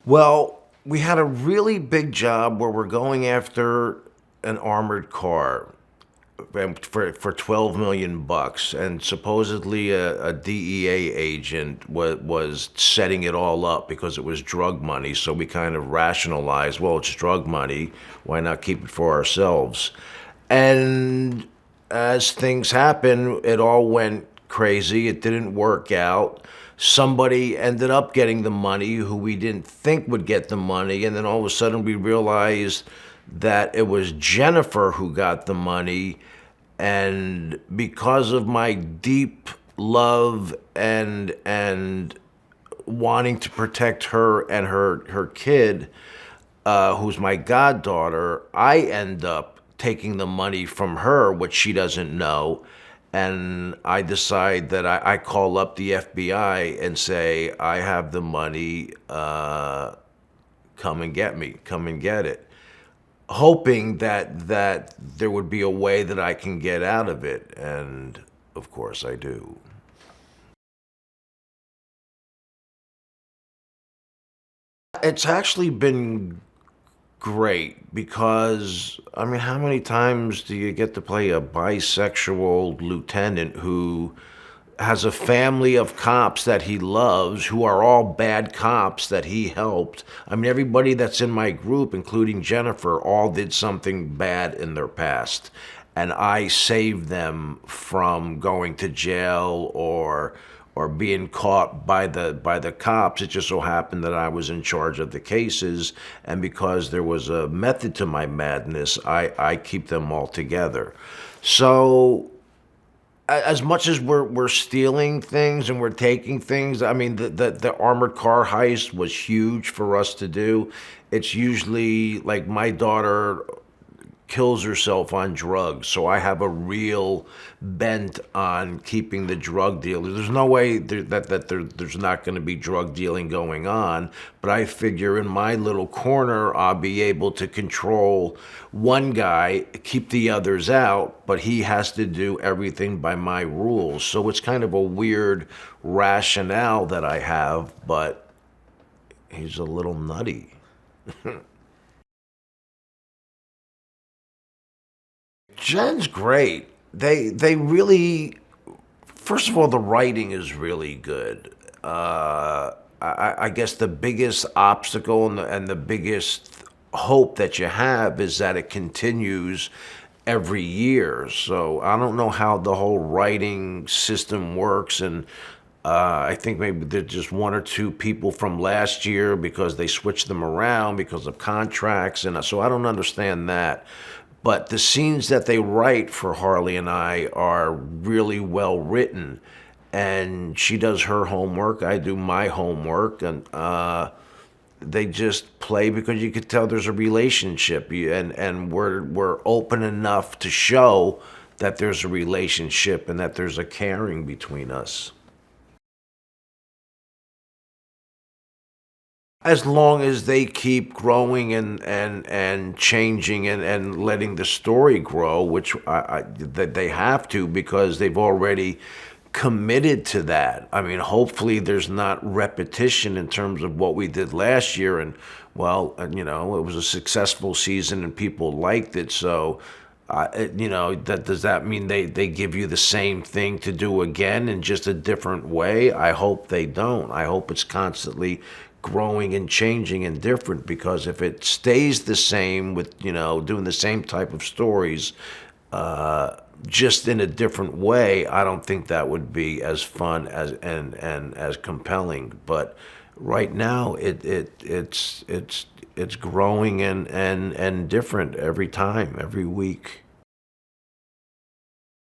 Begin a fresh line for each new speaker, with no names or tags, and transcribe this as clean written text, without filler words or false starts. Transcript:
Well, we had a really big job where we're going after an armored car for 12 million bucks, and supposedly a DEA agent was setting it all up because it was drug money. So we kind of rationalized, well, it's drug money, why not keep it for ourselves? And as things happen, it all went crazy. It didn't work out. Somebody ended up getting the money who we didn't think would get the money. And then all of a sudden we realized that it was Jennifer who got the money. And because of my deep love and wanting to protect her and her kid, who's my goddaughter, I end up taking the money from her, which she doesn't know. And I decide that I call up the FBI and say, I have the money, come and get me, come and get it. Hoping that there would be a way that I can get out of it. And of course I do. It's actually been great because, I mean, how many times do you get to play a bisexual lieutenant who has a family of cops that he loves who are all bad cops that he helped? I mean, everybody that's in my group, including Jennifer, all did something bad in their past. And I saved them from going to jail or being caught by the cops. It just so happened that I was in charge of the cases, and because there was a method to my madness, I keep them all together. So as much as we're stealing things and we're taking things, I mean, the armored car heist was huge for us to do. It's usually like my daughter kills herself on drugs, so I have a real bent on keeping the drug dealers. There's no way there's not going to be drug dealing going on, but I figure in my little corner I'll be able to control one guy, keep the others out, but he has to do everything by my rules. So it's kind of a weird rationale that I have, but he's a little nutty. Jen's great. They really, first of all, the writing is really good. I guess the biggest obstacle and the biggest hope that you have is that it continues every year. So I don't know how the whole writing system works, and I think maybe there's just one or two people from last year because they switched them around because of contracts, and so I don't understand that. But the scenes that they write for Harlee and I are really well written, and she does her homework, I do my homework, and they just play because you could tell there's a relationship, and we're open enough to show that there's a relationship and that there's a caring between us. As long as they keep growing and changing and letting the story grow, which that they have to because they've already committed to that. I mean, hopefully there's not repetition in terms of what we did last year. And well, it was a successful season and people liked it. So, that does that mean they give you the same thing to do again in just a different way? I hope they don't. I hope it's constantly growing and changing and different, because if it stays the same with, doing the same type of stories, just in a different way, I don't think that would be as fun and as compelling. But right now, it's growing and different every time, every week.